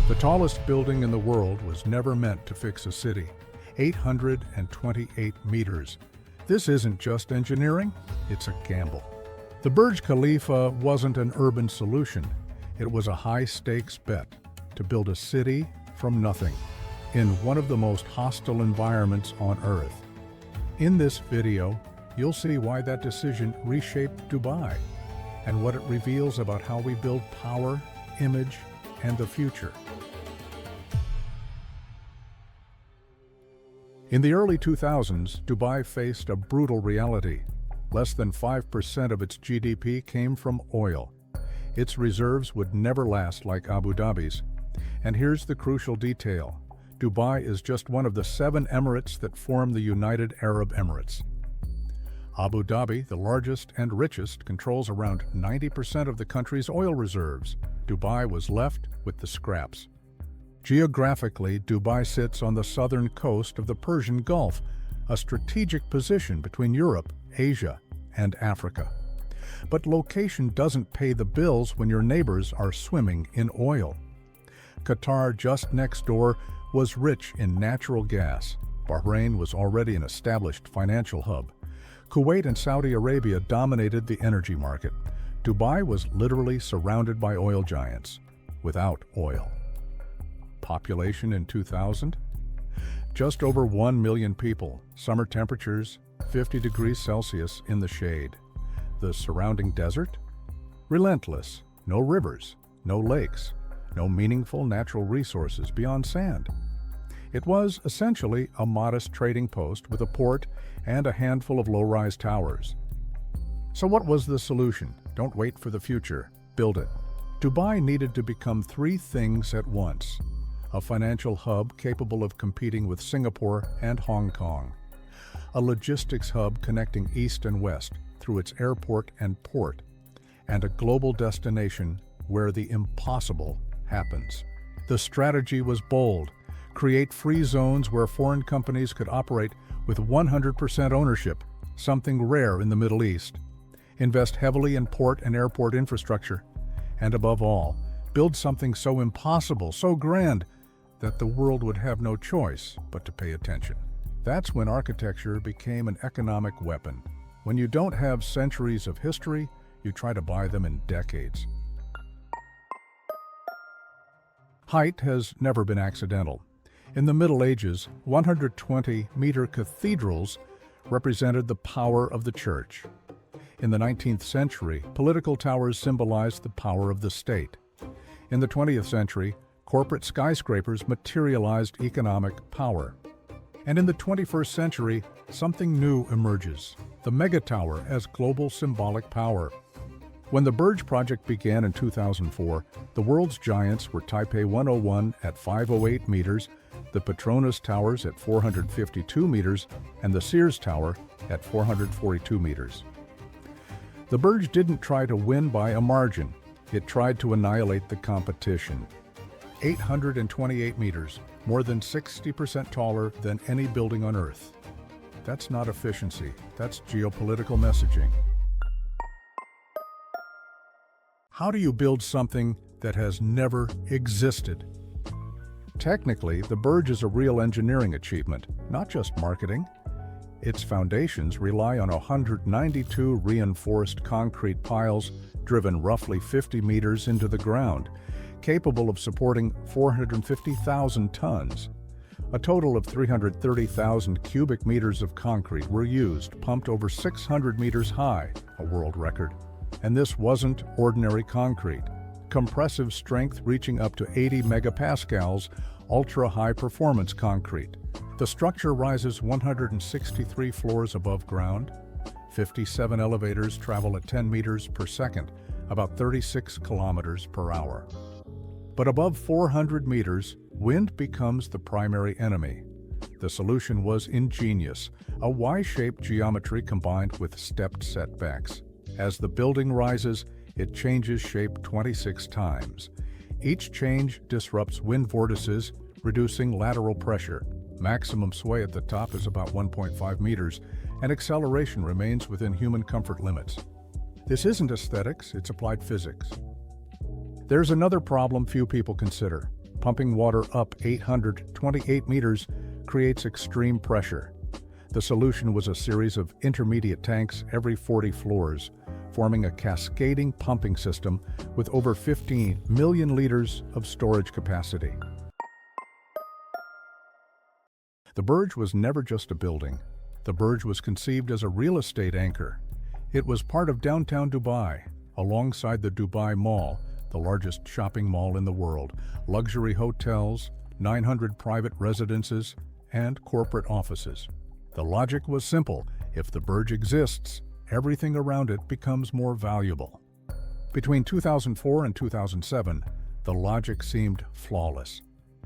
The tallest building in the world was never meant to fix a city. 828 meters. This isn't just engineering, it's a gamble. The Burj Khalifa wasn't an urban solution. It was a high-stakes bet to build a city from nothing in one of the most hostile environments on Earth. In this video, you'll see why that decision reshaped Dubai and what it reveals about how we build power, image, and the future. In the early 2000s, Dubai faced a brutal reality. Less than 5% of its GDP came from oil. Its reserves would never last like Abu Dhabi's. And here's the crucial detail. Dubai is just one of the 7 emirates that form the United Arab Emirates. Abu Dhabi, the largest and richest, controls around 90% of the country's oil reserves. Dubai was left with the scraps. Geographically, Dubai sits on the southern coast of the Persian Gulf, a strategic position between Europe, Asia, and Africa. But location doesn't pay the bills when your neighbors are swimming in oil. Qatar, just next door, was rich in natural gas. Bahrain was already an established financial hub. Kuwait and Saudi Arabia dominated the energy market. Dubai was literally surrounded by oil giants, without oil. Population in 2000? Just over 1 million people, summer temperatures 50 degrees Celsius in the shade. The surrounding desert? Relentless, no rivers, no lakes, no meaningful natural resources beyond sand. It was essentially a modest trading post with a port and a handful of low-rise towers. So what was the solution? Don't wait for the future, build it. Dubai needed to become 3 things at once. A financial hub capable of competing with Singapore and Hong Kong. A logistics hub connecting east and west through its airport and port. And a global destination where the impossible happens. The strategy was bold. Create free zones where foreign companies could operate with 100% ownership, something rare in the Middle East. Invest heavily in port and airport infrastructure. And above all, build something so impossible, so grand, that the world would have no choice but to pay attention. That's when architecture became an economic weapon. When you don't have centuries of history, you try to buy them in decades. Height has never been accidental. In the Middle Ages, 120-meter cathedrals represented the power of the church. In the 19th century, political towers symbolized the power of the state. In the 20th century, corporate skyscrapers materialized economic power. And in the 21st century, something new emerges, the megatower as global symbolic power. When the Burj project began in 2004, the world's giants were Taipei 101 at 508 meters, the Petronas Towers at 452 meters, and the Sears Tower at 442 meters. The Burj didn't try to win by a margin. It tried to annihilate the competition. 828 meters, more than 60% taller than any building on Earth. That's not efficiency, that's geopolitical messaging. How do you build something that has never existed? Technically, the Burj is a real engineering achievement, not just marketing. Its foundations rely on 192 reinforced concrete piles driven roughly 50 meters into the ground, capable of supporting 450,000 tons. A total of 330,000 cubic meters of concrete were used, pumped over 600 meters high, a world record. And this wasn't ordinary concrete. Compressive strength reaching up to 80 megapascals, ultra-high performance concrete. The structure rises 163 floors above ground. 57 elevators travel at 10 meters per second, about 36 kilometers per hour. But above 400 meters, wind becomes the primary enemy. The solution was ingenious, a Y-shaped geometry combined with stepped setbacks. As the building rises, it changes shape 26 times. Each change disrupts wind vortices, reducing lateral pressure. Maximum sway at the top is about 1.5 meters, and acceleration remains within human comfort limits. This isn't aesthetics, it's applied physics. There's another problem few people consider: pumping water up 828 meters, creates extreme pressure. The solution was a series of intermediate tanks every 40 floors, forming a cascading pumping system with over 15 million liters of storage capacity. The Burj was never just a building. The Burj was conceived as a real estate anchor. It was part of downtown Dubai, alongside the Dubai Mall, the largest shopping mall in the world, luxury hotels, 900 private residences, and corporate offices. The logic was simple. If the Burj exists, everything around it becomes more valuable. Between 2004 and 2007, the logic seemed flawless.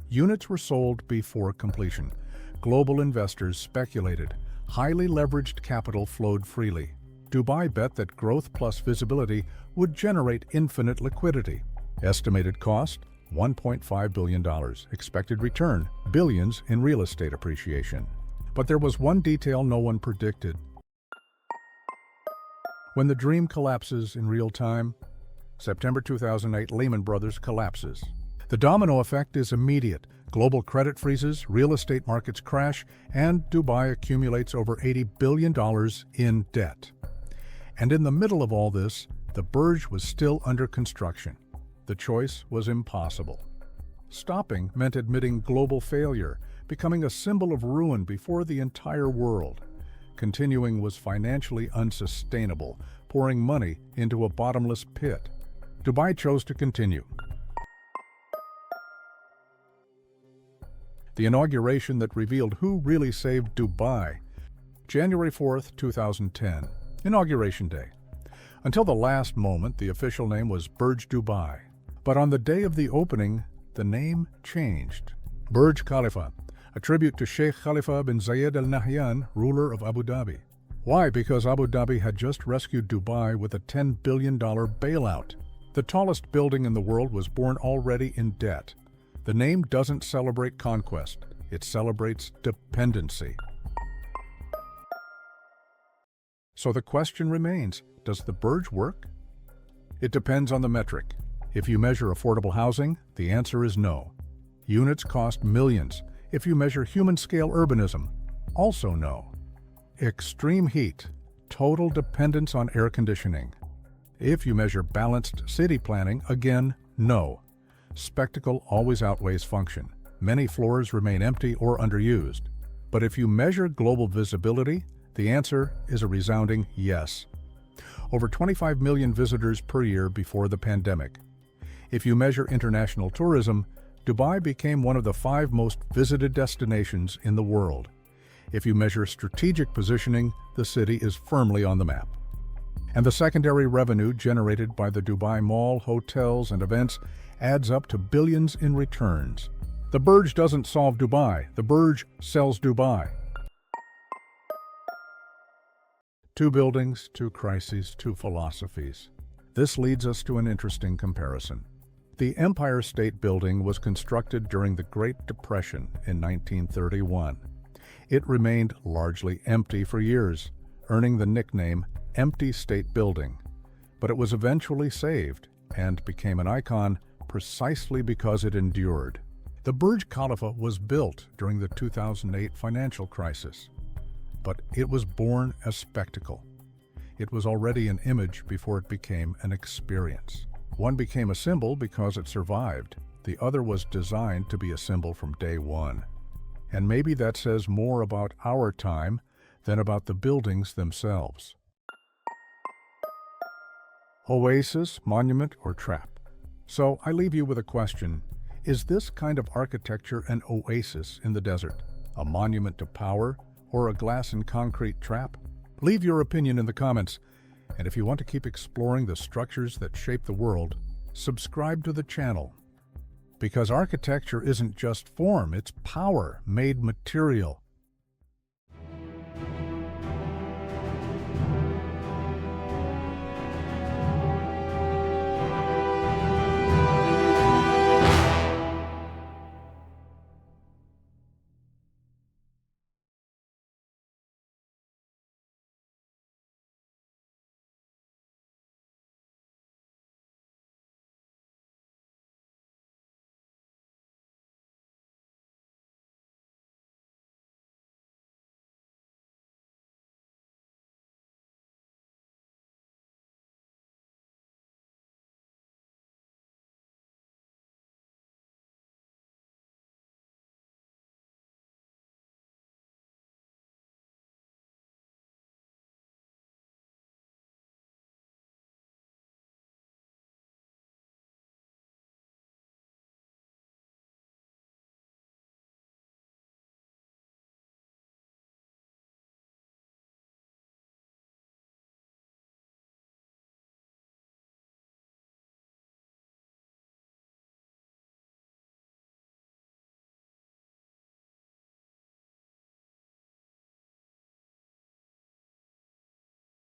Units were sold before completion. Global investors speculated. Highly leveraged capital flowed freely. Dubai bet that growth plus visibility would generate infinite liquidity. Estimated cost, $1.5 billion. Expected return, billions in real estate appreciation. But there was one detail no one predicted. When the dream collapses in real time, September 2008, Lehman Brothers collapses. The domino effect is immediate. Global credit freezes, real estate markets crash, and Dubai accumulates over $80 billion in debt. And in the middle of all this, the Burj was still under construction. The choice was impossible. Stopping meant admitting global failure, becoming a symbol of ruin before the entire world. Continuing was financially unsustainable, pouring money into a bottomless pit. Dubai chose to continue. The inauguration that revealed who really saved Dubai. January 4th, 2010. Inauguration Day. Until the last moment, the official name was Burj Dubai. But on the day of the opening, the name changed. Burj Khalifa, a tribute to Sheikh Khalifa bin Zayed Al Nahyan, ruler of Abu Dhabi. Why? Because Abu Dhabi had just rescued Dubai with a $10 billion bailout. The tallest building in the world was born already in debt. The name doesn't celebrate conquest, it celebrates dependency. So the question remains, does the Burj work? It depends on the metric. If you measure affordable housing, the answer is no. Units cost millions. If you measure human-scale urbanism, also no. Extreme heat, total dependence on air conditioning. If you measure balanced city planning, again, no. Spectacle always outweighs function. Many floors remain empty or underused. But if you measure global visibility, the answer is a resounding yes. Over 25 million visitors per year before the pandemic. If you measure international tourism, Dubai became one of the 5 most visited destinations in the world. If you measure strategic positioning, the city is firmly on the map. And the secondary revenue generated by the Dubai Mall, hotels, and events adds up to billions in returns. The Burj doesn't solve Dubai, the Burj sells Dubai. 2 buildings, 2 crises, 2 philosophies. This leads us to an interesting comparison. The Empire State Building was constructed during the Great Depression in 1931. It remained largely empty for years, earning the nickname Empty State Building. But it was eventually saved and became an icon precisely because it endured. The Burj Khalifa was built during the 2008 financial crisis, but it was born as spectacle. It was already an image before it became an experience. One became a symbol because it survived. The other was designed to be a symbol from day one. And maybe that says more about our time than about the buildings themselves. Oasis, monument, or trap? So I leave you with a question. Is this kind of architecture an oasis in the desert? A monument to power? Or a glass and concrete trap? Leave your opinion in the comments. And if you want to keep exploring the structures that shape the world, subscribe to the channel. Because architecture isn't just form, it's power made material.